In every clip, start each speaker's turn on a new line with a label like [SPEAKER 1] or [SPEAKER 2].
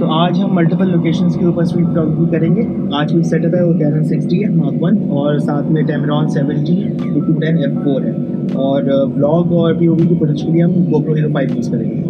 [SPEAKER 1] तो आज हम मल्टीपल लोकेशंस के ऊपर स्ट्रीट फोटोग्राफी करेंगे। आज की सेटअप है वो Canon 60 है Mark 1 और साथ में Tamron 70 है, 210 f4 है और व्लॉग और POV की फुटेज के लिए हम GoPro Hero 5 यूज़ करेंगे।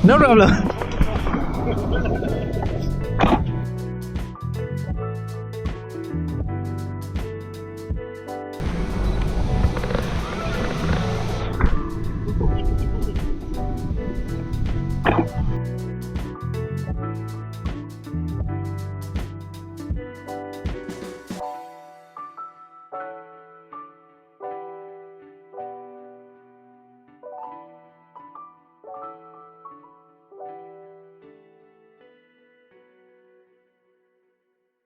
[SPEAKER 1] No problem.